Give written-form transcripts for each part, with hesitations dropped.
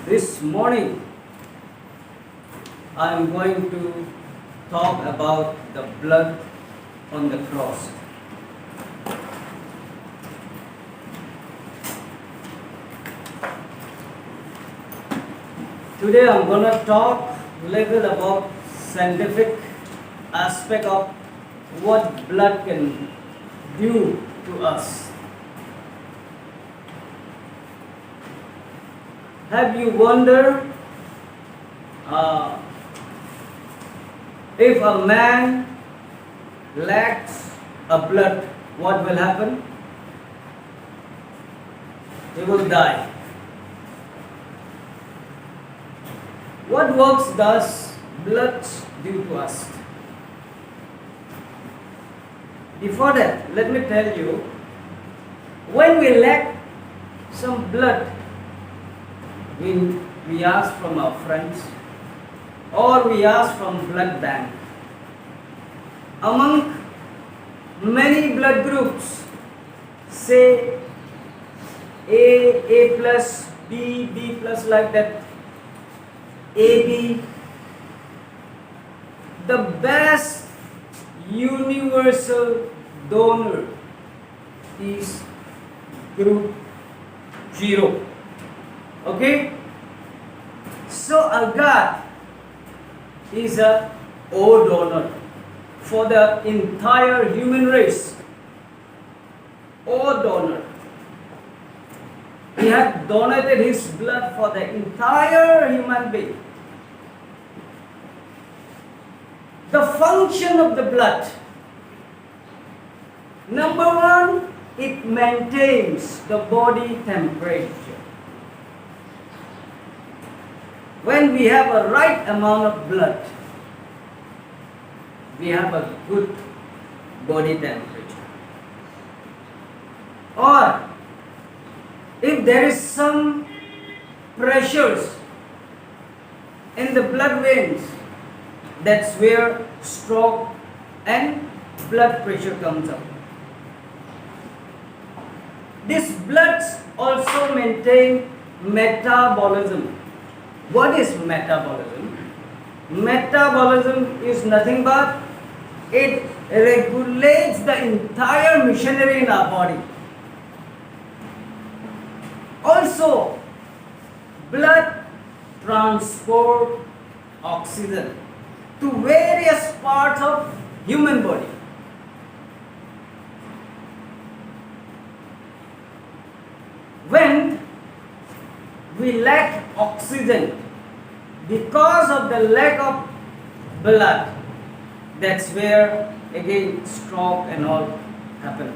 This morning I am going to talk about the blood on the cross. Today I am going to talk a little about scientific aspect of what blood can do to us. Have you wondered if a man lacks a blood, what will happen? He will die. What works does blood do to us? Before that, let me tell you, when we lack some blood, we ask from our friends or we ask from blood bank. Among many blood groups, say A plus, B plus, like that, AB, the best universal donor is group 0. Okay? So Agar is a O donor for the entire human race. O donor. He had donated his blood for the entire human being. The function of the blood. Number one, it maintains the body temperature. When we have a right amount of blood, we have a good body temperature. Or if there is some pressures in the blood veins, that's where stroke and blood pressure comes up. This blood also maintain metabolism. What is metabolism? Metabolism is nothing but it regulates the entire machinery in our body. Also, blood transport oxygen to various parts of human body. When we lack oxygen because of the lack of blood, that's where again stroke and all happen.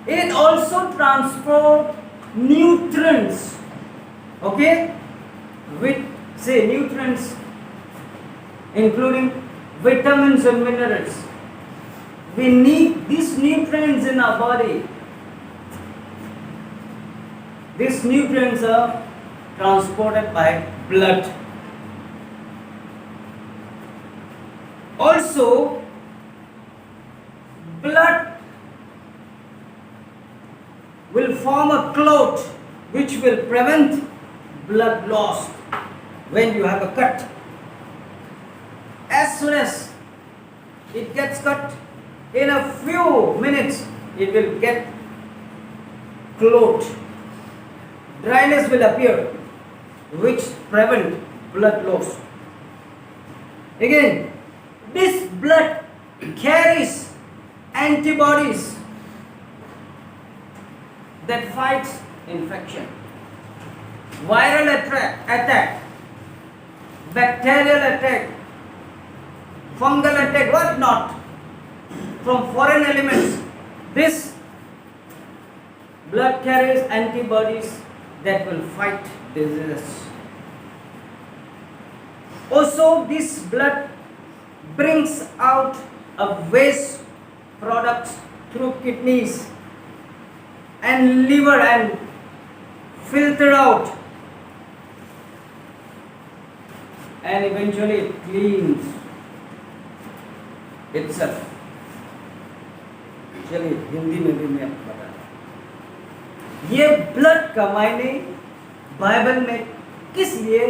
It also transport nutrients, okay, with say nutrients including vitamins and minerals. We need these nutrients in our body. These nutrients are transported by blood. Also, blood will form a clot which will prevent blood loss when you have a cut. As soon as it gets cut, in a few minutes it will get clot. Dryness will appear which prevent blood loss. Again, this blood carries antibodies that fights infection, viral attack, bacterial attack, fungal attack, what not, from foreign elements. This blood carries antibodies that will fight diseases. Also, this blood brings out a waste product through kidneys and liver and filter out, and eventually it cleans itself. चलिए हिंदी में भी मैं बता रहा हूँ। ये blood का मायने बाइबल में किस लिए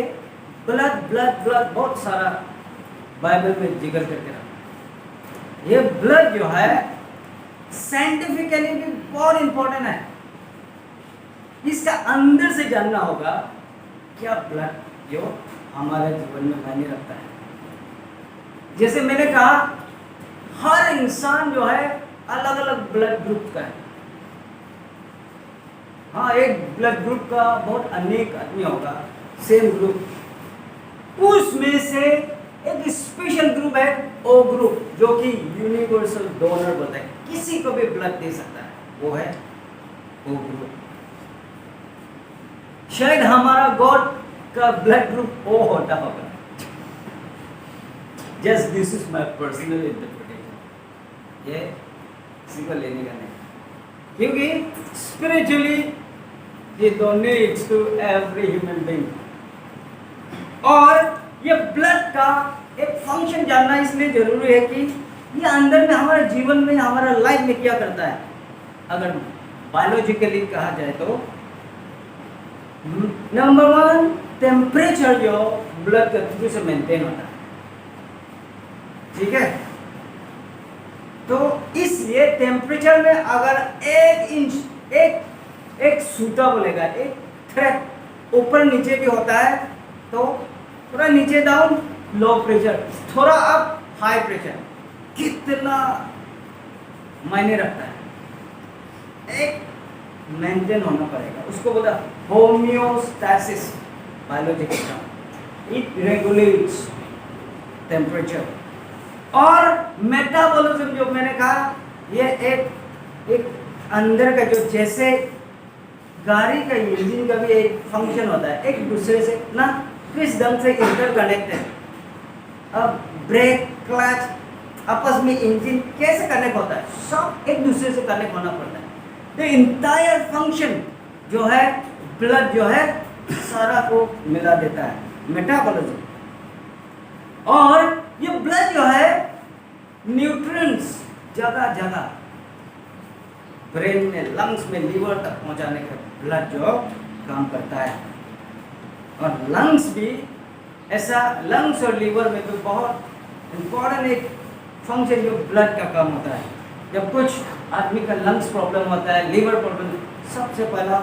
ब्लड ब्लड ब्लड बहुत सारा बाइबल में जिक्र करके रखा। ये ब्लड जो है साइंटिफिकली भी बहुत इंपॉर्टेंट है। इसका अंदर से जानना होगा क्या ब्लड जो हमारे जीवन में मायने रखता है। जैसे मैंने कहा हर इंसान जो है अलग अलग ब्लड ग्रुप का है। हाँ, एक ब्लड ग्रुप का बहुत अनेक आदमी होगा सेम ग्रुप, उसमें से एक स्पेशल ग्रुप है ओ ग्रुप, जो कि यूनिवर्सल डोनर बोलते हैं, किसी को भी ब्लड दे सकता है, वो है ओ ग्रुप। शायद हमारा गॉड का ब्लड ग्रुप ओ होता होगा। Just this is my personal interpretation, ये किसी को लेने का नहीं, क्योंकि स्पिरिचुअली ये donates to every human being. और ये ब्लड का एक फंक्शन जानना इसलिए जरूरी है कि ये अंदर में हमारे जीवन में हमारा लाइफ में क्या करता है। अगर बायोलॉजिकली कहा जाए तो नंबर 1 टेम्परेचर जो ब्लड के थ्रू से मेंटेन होता है, ठीक है। तो इसलिए टेम्परेचर में अगर 1 इंच एक सूता बोलेगा, एक थ्रेड ऊपर नीचे भी होता है, तो थोड़ा नीचे डाउन लो प्रेशर, थोड़ा अप हाई प्रेशर, कितना मायने रखता है। एक मेंटेन होना पड़ेगा, उसको बोला homeostasis biological term. It regulates temperature. और मेटाबॉलिज्म जो मैंने कहा, ये एक अंदर का जो जैसे गाड़ी का इंजन का भी एक फंक्शन होता है, एक दूसरे से ना किस ढंग से इंटरकनेक्ट है। अब ब्रेक क्लच आपस में इंजन कैसे कनेक्ट होता है, सब एक दूसरे से कनेक्ट होना पड़ता है। तो इंटायर फंक्शन जो है ब्लड जो है सारा को मिला देता है, मेटाबॉलिज्म। और ये ब्लड जो है न्यूट्रिएंट्स जगह जगह ब्रेन में, लंग्स में, लीवर तक पहुंचाने का ब्लड जो काम करता है। और लंग्स भी ऐसा, लंग्स और लीवर में भी बहुत इम्पोर्टेंट एक फंक्शन जो ब्लड का काम होता है। जब कुछ आदमी का लंग्स प्रॉब्लम होता है, लीवर प्रॉब्लम, सबसे पहला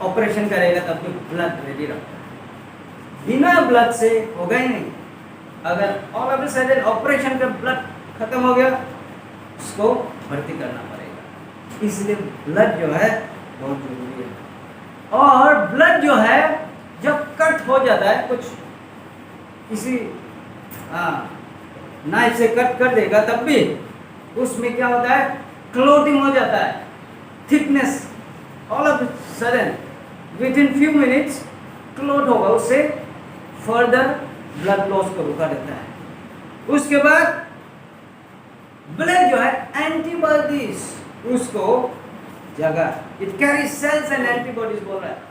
ऑपरेशन करेगा तब भी ब्लड रेडी रखता है। बिना ब्लड से होगा ही नहीं। अगर all of a sudden operation का ब्लड खत्म हो गया, उसको भर्ती करना पड़ेगा। इसलिए ब्लड जो है बहुत जरूरी है। और ब्लड जो है जब कट हो जाता है, कुछ किसी नाइफ से कट कर देगा, तब भी उसमें क्या होता है, क्लोटिंग हो जाता है, thickness all of sudden with in few minutes clot होगा, उससे फर्दर ब्लड लॉस को रुका देता है। उसके बाद ब्लड जो है एंटीबॉडीज उसको जगह, it carry cells and antibodies बोल रहा है।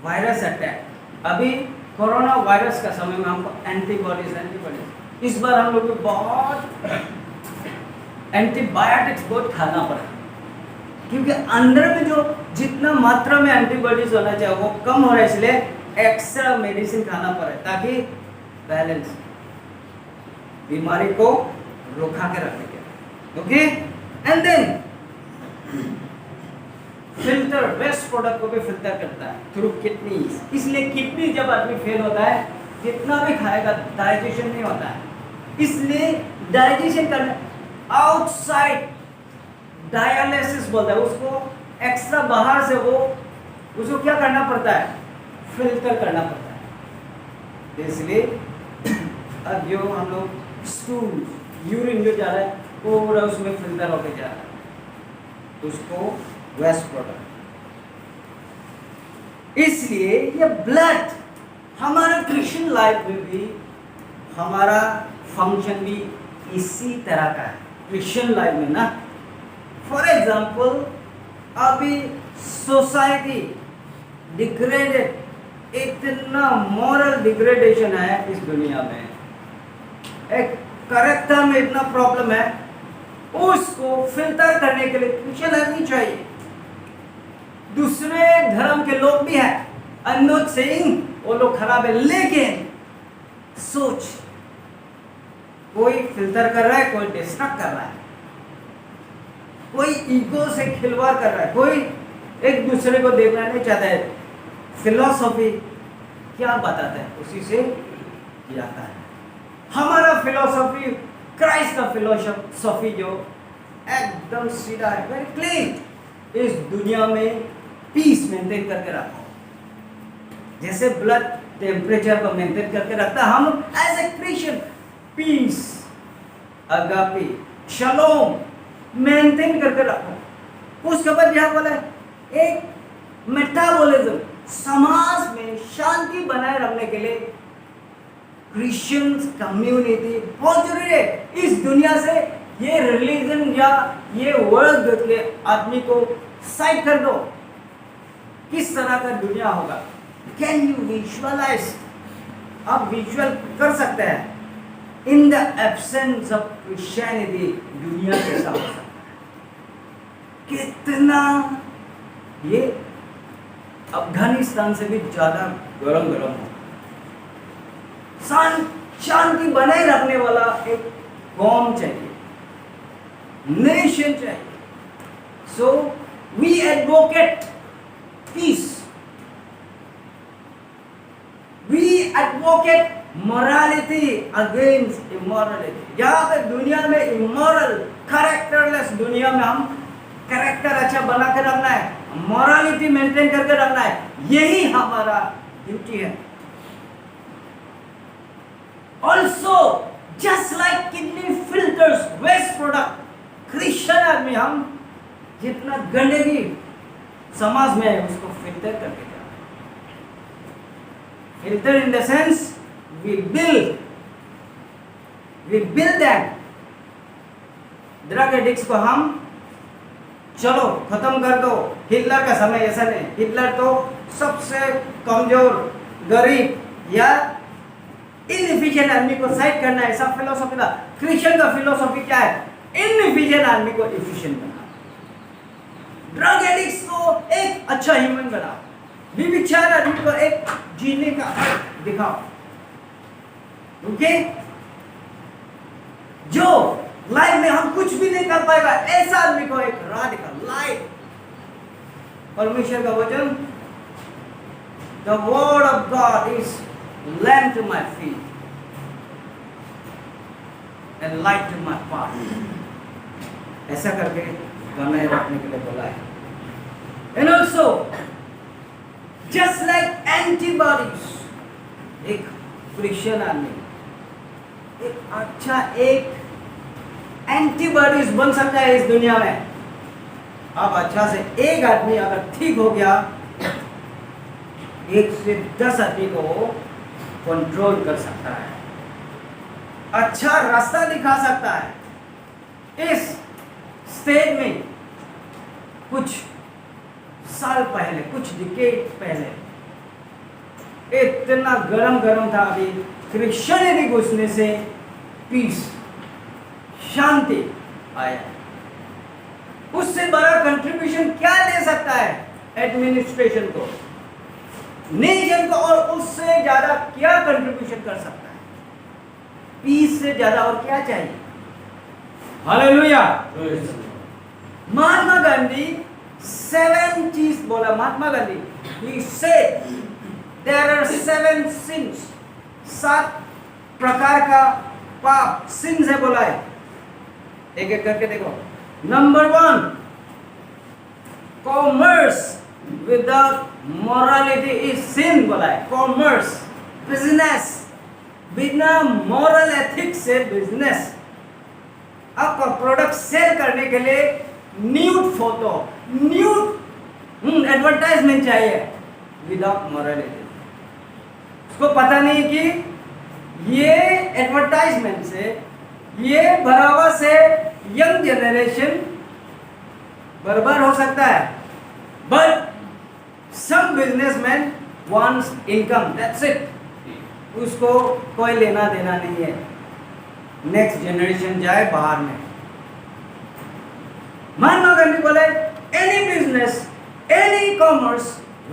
वायरस अटैक, अभी कोरोना वायरस का समय में हमको एंटीबॉडीज इस बार हम लोग को बहुत एंटीबायोटिक्स बहुत खाना पड़ा, क्योंकि अंदर में जो जितना मात्रा में एंटीबॉडीज होना चाहिए वो कम हो रहा है, इसलिए एक्स्ट्रा मेडिसिन खाना पड़ा ताकि बैलेंस, बीमारी को रोका के रखने के। Okay, and then filter, waste product को भी फिल्टर करता है थ्रू किडनीज। इसलिए किडनी जब आदमी फेल होता है, जितना भी खाएगा डाइजेशन नहीं होता है, इसलिए डाइजेशन करने आउटसाइड डायलिसिस बोलता है उसको, एक्स्ट्रा बाहर से वो उसको क्या करना पड़ता है, फिल्टर करना पड़ता है। इसलिए अब जो हम लोग स्टूल, यूरिन जो जा रहा है वो पूरा उसमें फिल्टर होकर जा रहा है, उसको वेस्ट प्रोडक्ट। इसलिए ये ब्लड हमारा क्रिश्चियन लाइफ में भी हमारा फंक्शन भी इसी तरह का है। क्रिश्चियन लाइफ में ना, फॉर एग्जाम्पल अभी सोसाइटी डिग्रेडेड, इतना मॉरल डिग्रेडेशन है इस दुनिया में, एक करेक्टर में इतना प्रॉब्लम है, उसको फिल्टर करने के लिए क्रिश्चियन आदमी चाहिए। दूसरे धर्म के लोग भी हैं, आई एम नॉट सेइंग वो लोग खराब है, लेकिन सोच, कोई फिल्टर कर रहा है, कोई डिस्ट्रक्ट कर रहा है, कोई ईगो से खिलवाड़ कर रहा है, कोई एक दूसरे को देखना नहीं चाहता है। फिलॉसफी क्या बताता है, उसी से जाता है। हमारा फिलॉसफी, क्राइस्ट का फिलॉसफी जो एकदम सीधा है, वेरी क्लीन। इस दुनिया में पीस मेंटेन करके रखो, जैसे ब्लड टेम्परेचर को मेंटेन करके रखता है, हम as a Christian peace, agape, shalom maintain करके रखो। उसके बाद यहां बोला एक मेटाबॉलिज्म, समाज में शांति बनाए रखने के लिए क्रिश्चियन कम्युनिटी बहुत जरूरी है। इस दुनिया से ये रिलीजन या ये वर्ल्ड के आदमी को साइड कर दो, किस तरह का दुनिया होगा। कैन यू विजुअलाइज, आप विजुअल कर सकते हैं, in the absence of Christianity दुनिया कैसा हो सकता है, कितना ये अफगानिस्तान से भी ज्यादा गरम गरम हो। शांति बनाए रखने वाला एक कौम चाहिए, नेशन चाहिए। So we advocate peace, we advocate morality against immorality. यहाँ पे दुनिया में इमोरल, कैरेक्टरलेस दुनिया में हम कैरेक्टर अच्छा बना के रखना है, मोरालिटी मेंटेन करके रखना है, यही हमारा ड्यूटी है। Also just like kidney filters waste product, Christian आदमी हम जितना गंदगी समाज में है उसको फिल्टर करके जाए। Filter in the sense we build that. Drug addicts को हम चलो खत्म कर दो। हिटलर का समय ऐसा नहीं, हिटलर तो सबसे कमजोर, गरीब या इनएफिशिएंट आदमी को साइड करना, ऐसा फिलोसॉफी था। क्रिश्चियन का फिलोसॉफी क्या है, इनएफिशिएंट आदमी को एफिशिएंट बनाओ, ड्रग एडिक्ट्स को एक अच्छा ह्यूमन बनाओ, विविचार आदमी को एक जीने का दिखाओ। ओके, जो लाइफ में हम कुछ भी नहीं कर पाएगा ऐसा आदमी को एक राह दिखा, लाइफ। परमेश्वर का वचन, the word of God is lamp to my feet and light to my path. ऐसा करके बनाए रखने के लिए बोला है। And also just like antibodies, एक क्रिश्चियन आदमी एक अच्छा एक एंटीबॉडीज बन सकता है इस दुनिया में। अब अच्छा से एक आदमी अगर ठीक हो गया, 1 से 10 आदमी को कंट्रोल कर सकता है, अच्छा रास्ता दिखा सकता है। इस स्टेज में कुछ साल पहले, कुछ डिकेड पहले इतना गरम गरम था, अभी क्रिश्चियनिटी घुसने से पीस, शांति आया। उससे बड़ा कंट्रीब्यूशन क्या दे सकता है एडमिनिस्ट्रेशन को, नेशन को, और उससे ज्यादा क्या कंट्रीब्यूशन कर सकता है, पीस से ज्यादा और क्या चाहिए। हालेलुया। महात्मा गांधी 7 चीज बोला। Mahatma Gandhi he said there are 7 sins, 7 प्रकार का पाप, सिंस है बोला है। एक एक करके देखो। Number 1, commerce without morality is sin बोला है। कॉमर्स, बिजनेस, बिना मॉरल एथिक्स से बिजनेस, आपका प्रोडक्ट सेल करने के लिए न्यूड फोटो, न्यूड एडवर्टाइजमेंट चाहिए विदाउट मोरालिटी। उसको पता नहीं कि ये एडवर्टाइजमेंट से, ये बढ़ावा से यंग जनरेशन बर्बाद हो सकता है। But some businessman wants income, that's it. उसको कोई लेना देना नहीं है, नेक्स्ट जनरेशन जाए बाहर में। महात्मा गांधी बोले any business, any commerce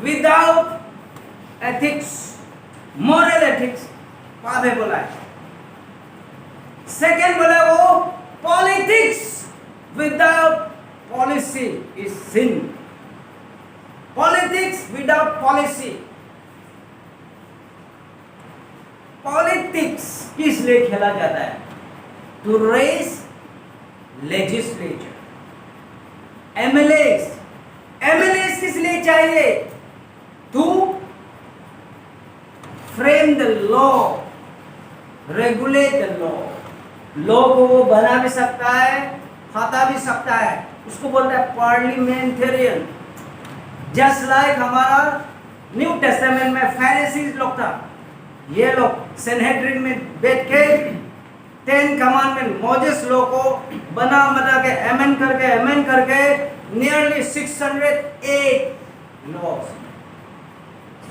without ethics, moral ethics पाप है बोला है। सेकेंड बोला वो politics without policy is sin. Politics without policy. Politics किस लिए खेला जाता है? To raise legislature, MLAs. MLAs किस लिए चाहिए? To frame the law, regulate the law. Law को वो बना भी सकता है, खाता भी सकता है, उसको बोलता है पार्लिमेंटेरियन। जस्ट लाइक हमारा न्यू टेस्टामेंट में फैरिसीज लोग था, ये लोग सेनेड्रिन में बैठ के 10 कमांडमेंट मोजेस लॉ को बना के एमेंड करके nearly 608 laws,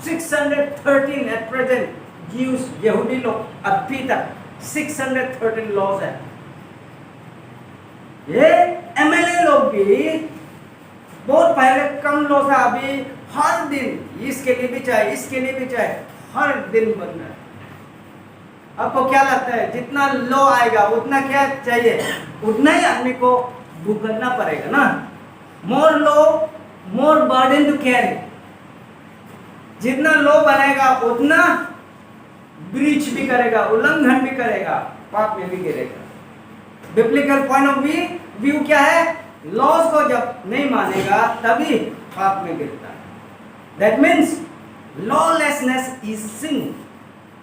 613 at present use यहूदी लोग अभी तक 613 लॉज है। ये एमएलए लोग भी बहुत पहले कम लॉ था, अभी हर दिन इसके लिए भी चाहिए, इसके लिए भी चाहिए, हर दिन बन रहा है। आपको क्या लगता है जितना लॉ आएगा उतना क्या चाहिए? उतना ही आदमी को भुगतना पड़ेगा ना। More law more burden to carry. जितना लॉ बनेगा उतना ब्रीच भी करेगा, उल्लंघन भी करेगा, पाप में भी गिरेगा। बिब्लिकल पॉइंट ऑफ व्यू क्या है? लॉज को जब नहीं मानेगा तभी पाप में गिरता है। That means lawlessness is sin.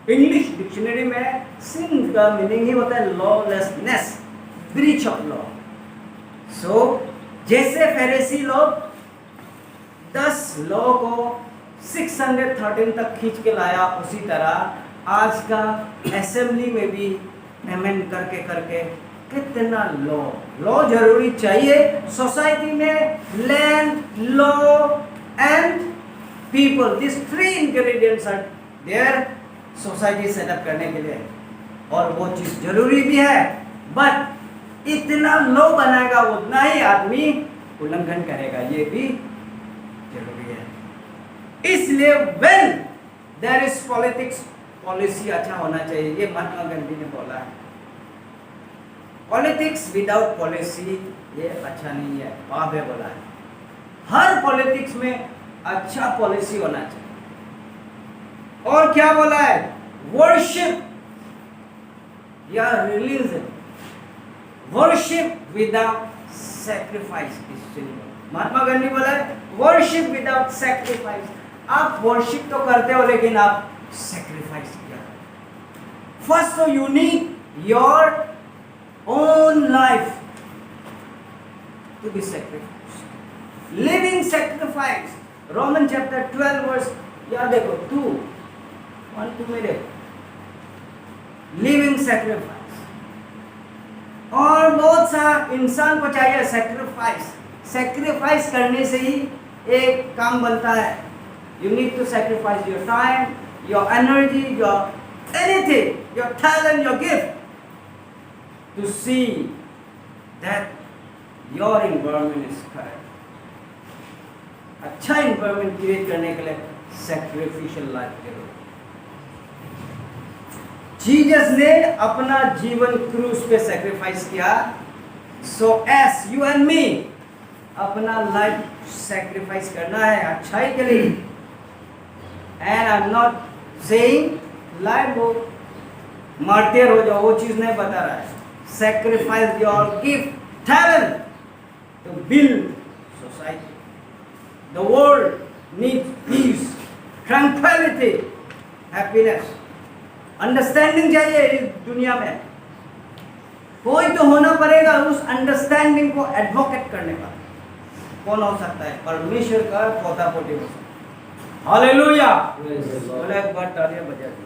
English dictionary में सिन का मीनिंग ही होता है lawlessness, breach of law. So जैसे फरीसी लोग 10 लॉ को 613 तक खींच के लाया, उसी तरह आज का असेंबली में भी अमेंड करके कितना लॉ जरूरी चाहिए सोसाइटी में। Land, law and people, this 3 ingredients are there society setup करने के लिए, और वो चीज जरूरी भी है। बट इतना लॉ बनाएगा उतना ही आदमी उल्लंघन करेगा, ये भी जरूरी है। इसलिए when there is politics, policy अच्छा होना चाहिए, ये महात्मा गांधी ने बोला है। पॉलिटिक्स विदाउट पॉलिसी ये अच्छा नहीं है, पाप है बोला है। हर पॉलिटिक्स में अच्छा पॉलिसी होना चाहिए। और क्या बोला है? वर्शिप या religion, worship without sacrifice is sin. Mahatma Gandhi बोला है वर्शिप विदाउट सैक्रिफाइस। आप वर्शिप तो करते हो लेकिन आप सैक्रिफाइस किया। फर्स्ट तो you need your own life to be sacrificed, living sacrifice। Roman chapter 12 verse याद देखो 2:1-2 में देखो, living sacrifice। और बहुत सा इंसान को चाहिए सैक्रिफाइस। सैक्रिफाइस करने से ही एक काम बनता है। You need to sacrifice your time, your energy, your anything, your talent, your gift, to see that your environment is correct। अच्छा environment क्रिएट करने के लिए sacrificial life करो। जीसस ने अपना जीवन क्रूस पे सैक्रिफाइस किया, so as you and me अपना लाइफ सैक्रिफाइस करना है अच्छाई के लिए। and I'm not saying life वो मार्टियर हो जाओ, वो चीज नहीं बता रहा है। Sacrifice your gift, talent to build society. The world needs peace, tranquility, happiness, understanding चाहिए इस दुनिया में। कोई तो होना पड़ेगा उस अंडरस्टैंडिंग को एडवोकेट करने का। कौन हो सकता है? परमेश्वर का पोता पोती हो सकता है। हालेलुया। बोले एक बार तालियां बजा दी।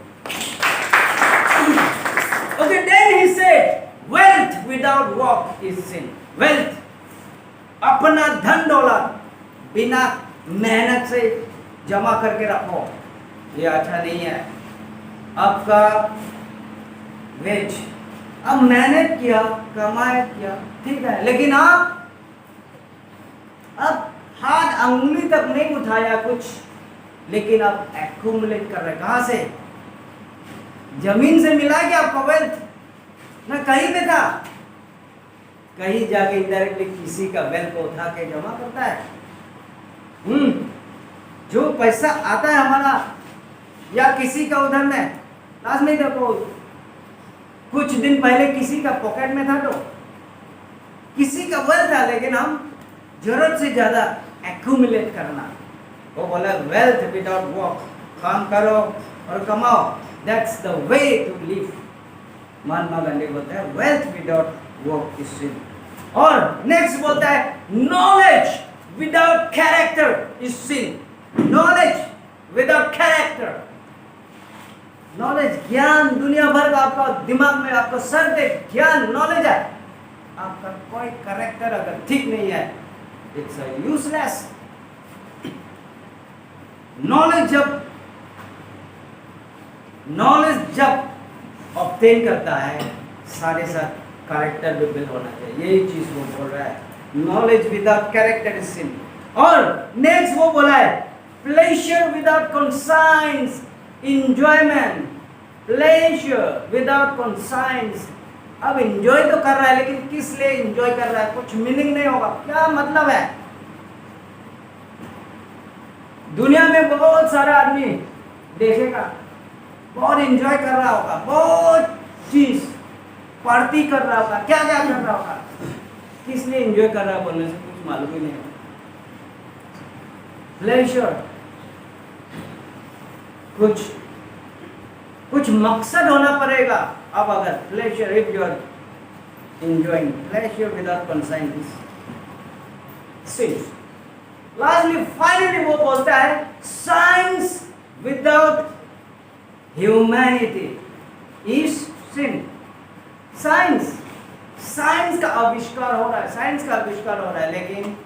Okay, then he said, wealth without work is sin। wealth, अपना धन दौलत बिना मेहनत से जमा करके रखो, ये अच्छा नहीं है। आपका वेज, अब मेहनत किया, कमाई किया, ठीक है, लेकिन आप अंगुली तक नहीं उठाया कुछ, लेकिन आप एक्यूमुलेट कर रहे हैं। कहां से? जमीन से मिला क्या आपका वेल्थ? ना कहीं पे था, कहीं जाके इनडायरेक्टली किसी का वेल्थ को उठा के जमा करता है। जो पैसा आता है हमारा या किसी का उधर में, लास्ट में देखो कुछ दिन पहले किसी का पॉकेट में था, तो किसी का वेल्थ था, लेकिन हम जरूरत से ज्यादा एक्यूमुलेट करना। वो बोला वेल्थ विदाउट वर्क, काम करो और कमाओ, that's the way to live. Mahatma Gandhi बोलते हैं wealth without work is sin. और नेक्स्ट बोलता है knowledge without character is sin. Knowledge without character, knowledge ज्ञान, दुनिया भर का आपका दिमाग में, आपका सर पे ज्ञान नॉलेज है, आपका कोई कैरेक्टर अगर ठीक नहीं है, इट्स यूजलेस। नॉलेज जब ऑब्टेन करता है, सारे साथ कैरेक्टर भी बिल्ड होना चाहिए। यही चीज वो बोल रहा है, knowledge without character is sin. और नेक्स्ट वो बोला है pleasure without conscience, enjoyment, pleasure without conscience. अब इंजॉय तो कर रहा है, लेकिन किस लिए इंजॉय कर रहा है? कुछ मीनिंग नहीं होगा, क्या मतलब है? दुनिया में बहुत सारा आदमी देखेगा, बहुत इंजॉय कर रहा होगा, बहुत चीज पार्टी कर रहा होगा, क्या क्या कर रहा होगा, किस लिए इंजॉय कर रहा है बोलने से कुछ मालूम ही नहीं होगा। प्लेजर, कुछ मकसद होना पड़ेगा। अब अगर pleasure, if you are enjoying pleasure without conscience, sins. Lastly, finally वो बोलता है science without humanity is sin. Science का आविष्कार हो रहा है, लेकिन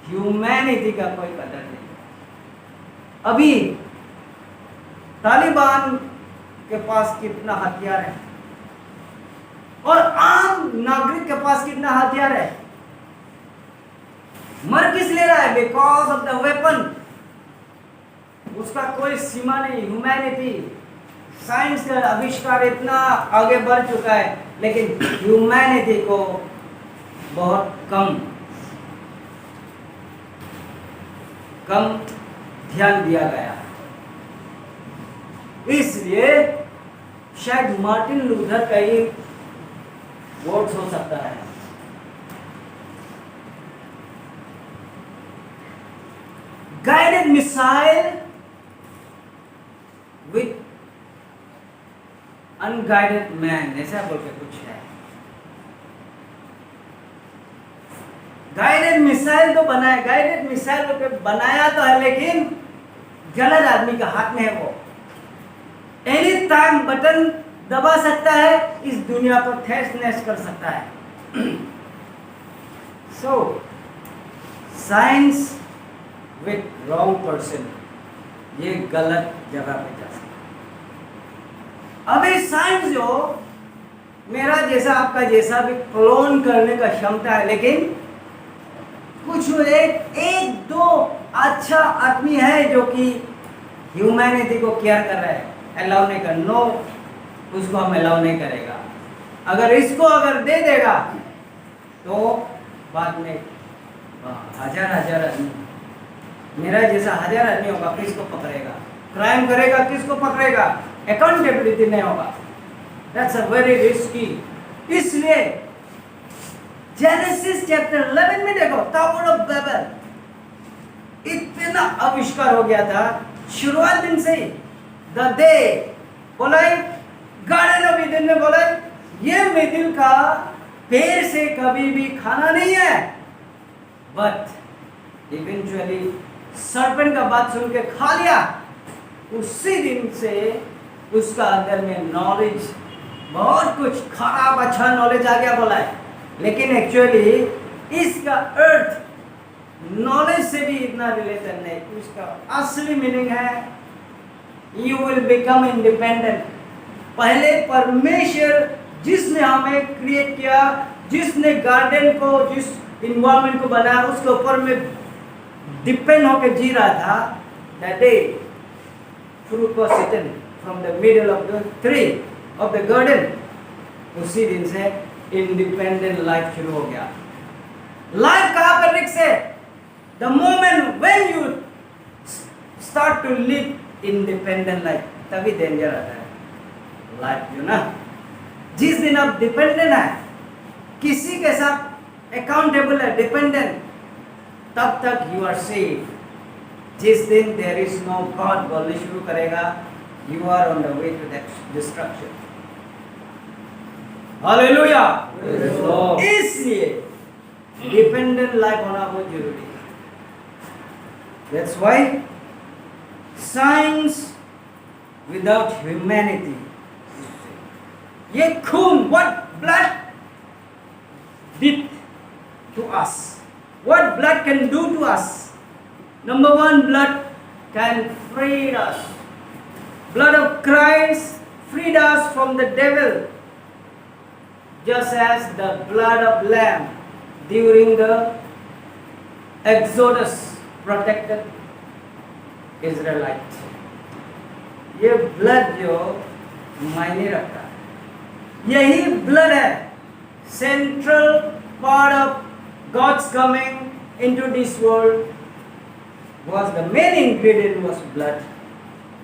ह्यूमैनिटी का कोई कदर नहीं। अभी तालिबान के पास कितना हथियार है और आम नागरिक के पास कितना हथियार है? मर किस ले रहा है? Because of the weapon. उसका कोई सीमा नहीं। ह्यूमैनिटी, साइंस का आविष्कार इतना आगे बढ़ चुका है, लेकिन ह्यूमैनिटी को बहुत कम ध्यान दिया गया। इसलिए शायद मार्टिन लूथर का ही वोट हो सकता है। Guided missile with unguided man, ऐसा बोल के कुछ है। गाइडेड मिसाइल तो बनाया तो है, लेकिन गलत आदमी का हाथ में है। वो एनी टाइम बटन दबा सकता है, इस दुनिया को तहस नहस कर सकता है। So science with wrong person, ये गलत जगह पे जा सकता है। अभी साइंस जो मेरा जैसा आपका जैसा भी क्लोन करने का क्षमता है, लेकिन कुछ एक दो अच्छा आदमी है जो कि ह्यूमैनिटी को केयर कर रहा है, अलाउ नहीं कर, नो, उसको हम अलाउ नहीं करेगा। अगर इसको अगर दे देगा तो बाद में हजार आदमी, मेरा जैसा हजार आदमी होगा, किसको पकड़ेगा? क्राइम करेगा, किसको पकड़ेगा? अकाउंटेबिलिटी नहीं होगा। That's a very risky. इसलिए जेनेसिस चैप्टर 11 में देखो, टावर ऑफ बेबल इतना आविष्कार हो गया था शुरुआत दिन से ही। द डे बोला, गार्डन ऑफ ईडन में बोला ये मिडिल का पेड़ से कभी भी खाना नहीं है, बट इवेंचुअली सर्पेंट का बात सुन के खा लिया। उसी दिन से उसका अंदर में नॉलेज, बहुत कुछ खराब अच्छा नॉलेज आ गया बोला है, लेकिन एक्चुअली इसका अर्थ नॉलेज से भी इतना रिलेटेड नहीं। उसका असली मीनिंग है यू विल बिकम इंडिपेंडेंट। पहले परमेश्वर जिसने हमें क्रिएट किया, जिसने गार्डन को, जिस इन्वायरमेंट को बनाया, उसके ऊपर में डिपेंड होकर जी रहा था, that day fruit was eaten from the middle of the tree of the garden, उसी दिन से इंडिपेंडेंट लाइफ शुरू हो गया. लाइफ कहाँ पर रिक्स है? The moment when you start to live independent life, तभी डेंजर आता है लाइफ जो ना. जिस दिन आप डिपेंडेंट है, किसी के साथ अकाउंटेबल है, डिपेंडेंट, तब तक यू आर सेफ. जिस दिन देयर इज नो गॉड बोलने शुरू करेगा, you are on the way to destruction. Hallelujah. इसलिए डिपेंडेंट लाइफ होना बहुत जरूरी है. That's why science without humanity, ये खून, what blood did to us, what blood can do to us. Number one, blood can free us. Blood of Christ freed us from the devil, just as the blood of lamb during the Exodus protected Israelite. ये blood जो मायने रखता है, यही blood है central part of God's coming into this world. Was the main ingredient was blood.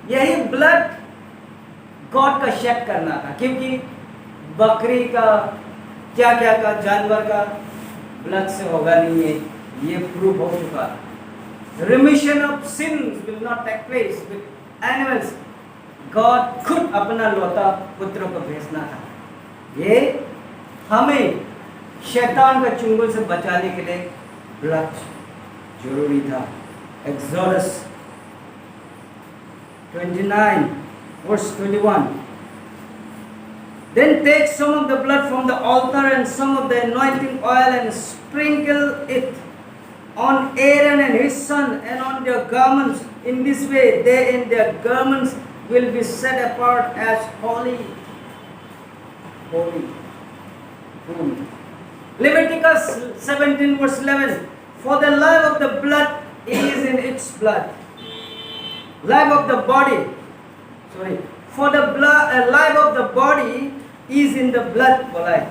यही blood God का shade करना था, क्योंकि बकरी का क्या क्या का जानवर का ब्लड से होगा नहीं है, ये प्रूव हो चुका. Remission of sins will not take place with animals. God खुद अपना लौता पुत्र को भेजना था. ये हमें शैतान का चुंगल से बचाने के लिए ब्लड जरूरी था. Exodus 29 verse 21. Then take some of the blood from the altar and some of the anointing oil and sprinkle it on Aaron and his son and on their garments. In this way they and their garments will be set apart as holy. Holy. Leviticus 17 verse 11. For the life of the blood is in its blood. Life of the body. Sorry. For the blood, life of the body is in the blood. बोला है.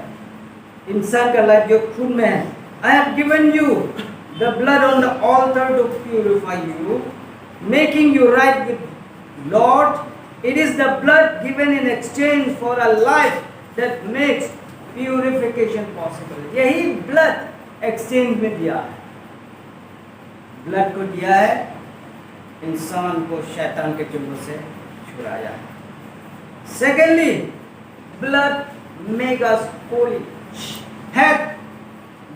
इंसान का life जो खून में है. I have given you the blood on the altar to purify you, making you right with Lord. It is the blood given in exchange for a life that makes purification possible. यही blood exchange में दिया है. Blood को दिया है, इंसान को शैतान के चुंगल से छुड़ाया है. Secondly, blood make us holy. Had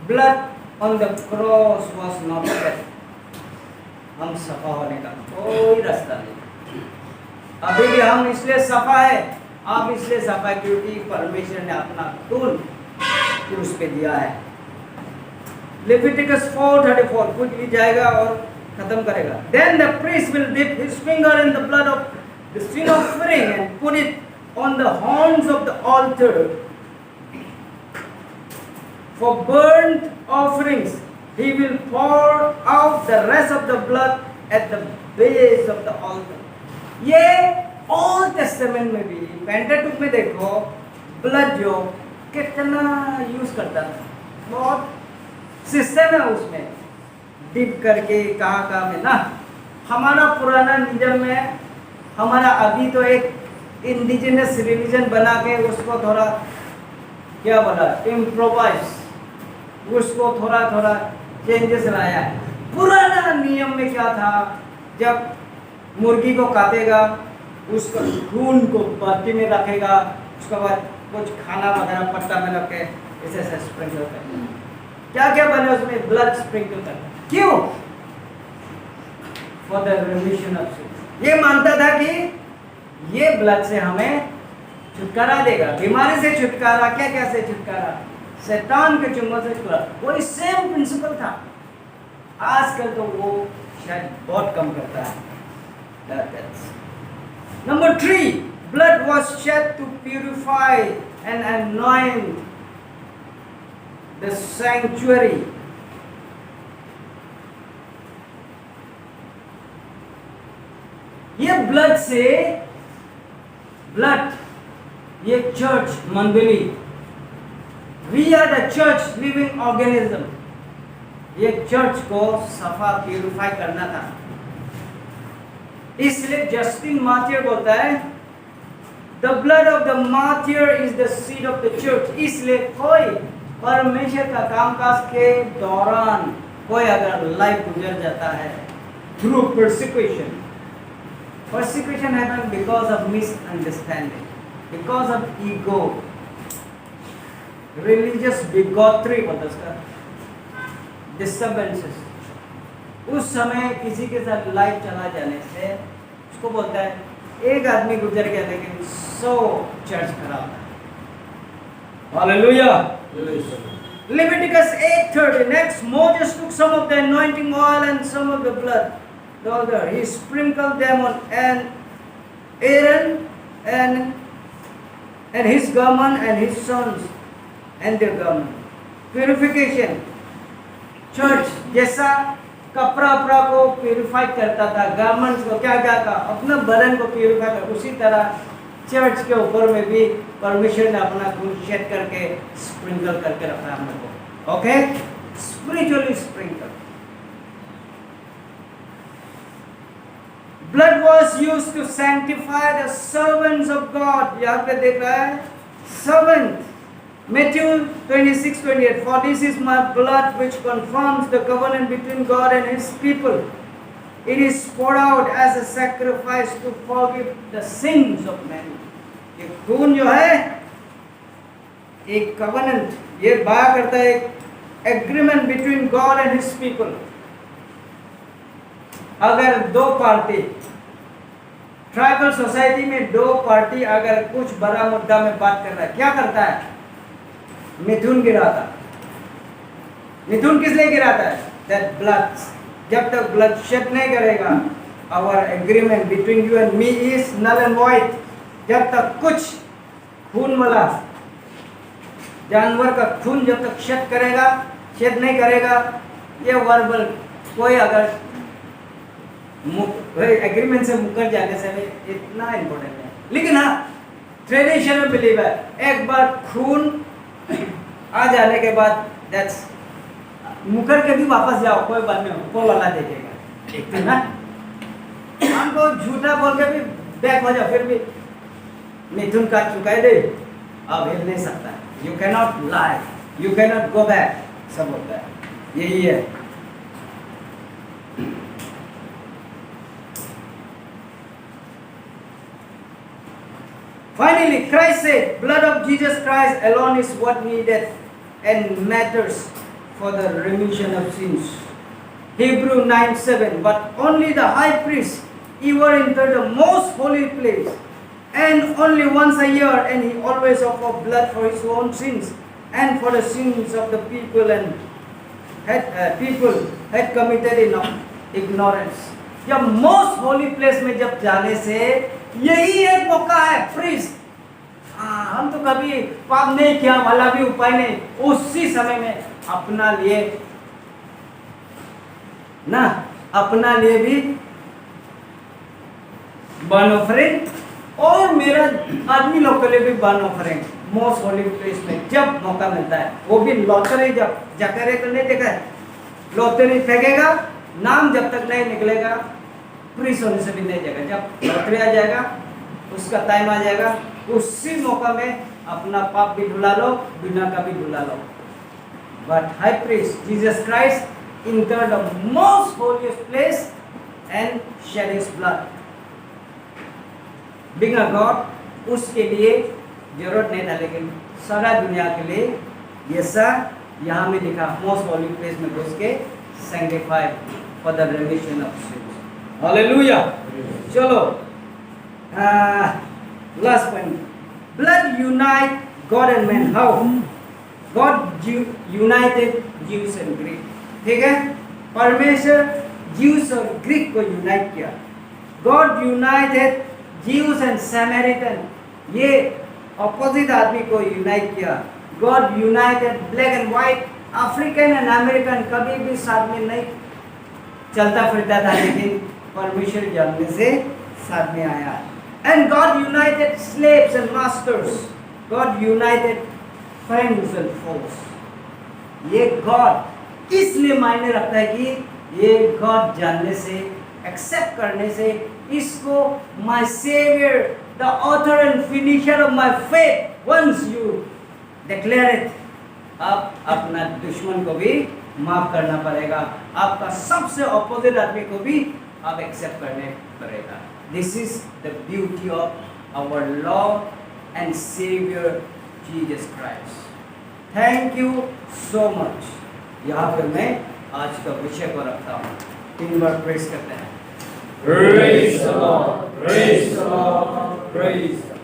blood on the cross was not death. हम सफा होने का कोई रास्ता नहीं. अभी भी हम इसलिए सफा है, आप इसलिए सफा है क्योंकि परमेश्वर ने अपना खून क्रूस पे दिया है. Leviticus 4:34 कुछ भी जाएगा और खत्म करेगा. Then the priest will dip his finger in the blood of the sin offering and put it on the horns of the altar for burnt offerings. He will pour out the rest of the blood at the base of the altar. ये old testament में भी, पेंटाटुक में देखो blood जो कितना use करता था. बहुत सिस्टम है उसमें, डिप करके कहाँ में ना. हमारा पुराना नियम में, हमारा अभी तो एक इंडिजिनस रिलीजन बना के उसको थोड़ा क्या बोला, इम्प्रोवाइज, उसको थोड़ा थोड़ा चेंजेस लाया है. पुराना नियम में क्या था, जब मुर्गी को काटेगा, उसको खून को बाटी में रखेगा, उसके बाद कुछ खाना वगैरह पत्ता में रख के ऐसे स्प्रिंकल करना. क्या क्या बने उसमें, ब्लड स्प्रिंकल करना. क्यों? For the remission of sin. ये मानता था कि ये ब्लड से हमें छुटकारा देगा, बीमारी से छुटकारा, क्या क्या से छुटकारा, शैतान के चुंगल से छुटकारा. वही सेम प्रिंसिपल था. आजकल तो वो शायद बहुत कम करता है. Number 3, blood was shed to purify and anoint the sanctuary. ये ब्लड से, ब्लड, ये चर्च मंडली, we are the church living organism, ये चर्च को सफा प्यूरिफाई करना था। इसलिए जस्टिन मार्टियर बोलता है the blood of the martyr is the seed of the church. इसलिए कोई परमेश्वर का कामकाज के दौरान कोई अगर लाइफ गुजर जाता है through persecution, persecution happen because of misunderstanding, because of ego, religious bigotry होता है उसका, disturbances। उस समय किसी के साथ लाइफ चला जाने से उसको बोलता है एक आदमी गुजर गया लेकिन 100 चर्च खराब है। Hallelujah. Leviticus 8:30, next Moses took some of the anointing oil and some of the blood, the other he sprinkled them on Aaron and his garment and his sons and their garment. Purification, church जैसा कपड़ा को purify करता था, garments को क्या था, अपना बदन को प्यूरिफाई कर, उसी तरह चर्च के ऊपर में भी परमेश्वर ने अपना खून शेड करके स्प्रिंकल करके रखा हमने को। Okay, spiritually sprinkle. Blood was used to sanctify the servants of God. यहाँ पे देख रहा है servant, Matthew 26:28, for this is my blood which confirms the covenant between God and his people. It is poured out as a sacrifice to forgive the sins of many. ये खून जो है एक covenant, ये बात करता है एक agreement between God and his people। अगर दो पार्टी, ट्राइबल सोसाइटी में दो पार्टी अगर कुछ बड़ा मुद्दा में बात कर रहा है, क्या करता है? मिथुन गिराता। मिथुन किस लिए गिराता है? That blood, जब तक ब्लड शेड नहीं करेगा, our agreement between you and me is null and void। जब तक कुछ खून वाला जानवर का खून जब तक शेड करेगा, शेड नहीं करेगा, ये वर्बल कोई अगर एग्रीमेंट से मुकर जाने से इतना इम्पोर्टेंट है। लेकिन हाँ, ट्रेडिशनल बिलीव है, एक बार खून आ जाने के बाद दैट्स मुकर के भी वापस जाओ, कोई बात नहीं, कोई वाला देखेगा, ठीक है ना। हमको झूठा बोल के भी बैक हो जाओ, फिर भी मिथुन का चुकाई दे, अब हिल नहीं सकता। You can not lie, you can not go back, सब होता है, यही है। Finally, Christ said, blood of Jesus Christ alone is what needed and matters for the remission of sins. Hebrew 9:7, but only the high priest ever entered the most holy place, and only once a year, and he always offered blood for his own sins and for the sins of the people people had committed in ignorance. जब most holy place में जब जाने से यही एक मौका है, priest, हम तो कभी पाप नहीं किया वाला भी उपाय नहीं, उसी समय में अपना लिए ना, अपना लिए भी बर्न ऑफरिंग और मेरा आदमी लोग के लिए भी burn offering most holy place में जब मौका मिलता है। वो भी लॉटरी जब जकरे तो नहीं देखा है, लॉटरी फेंकेगा, नाम जब तक नहीं निकलेगा प्रीस होने से भी नहीं जाएगा। जब लॉटरी आ जाएगा, उसका टाइम आ जाएगा, उसी मौका में अपना पाप भी धुला लो, बिना का भी धुला लो। But high priest Jesus Christ entered the most holiest place and shed his blood. Being a God, उसके लिए जरूरत नहीं था, लेकिन सारा दुनिया के लिए ये सब यहाँ में लिखा मोस्ट होली प्लेस में घुस के sanctified for the remission of sins. Hallelujah. चलो last point. Blood unite God and man. How? God united Jews and Greek. ठीक है, परमेश्वर Jews और ग्रीक को यूनाइट किया। God united Jews and Samaritan, ये ऑपोजिट आदमी को यूनाइट किया। God united black and white, African and American कभी भी साथ में नहीं चलता फिरता था, लेकिन परमेश्वर जानने से साथ में आया। And God united slaves and masters. God united friends and foes. ये God इसलिए मायने रखता है कि ये God जानने से, एक्सेप्ट करने से, इसको my savior, the author and finisher of my faith, once you declare it, आप अपना दुश्मन को भी माफ करना पड़ेगा, आपका सबसे अपोजिट आदमी को भी आप एक्सेप्ट करने पड़ेगा। This is the beauty of our lord and saviour Jesus Christ. Thank you so much. यहाँ पर मैं आज का विषय को रखता हूँ। 3 बार प्रेस करते हैं। Praise the Lord, praise the Lord, praise the Lord.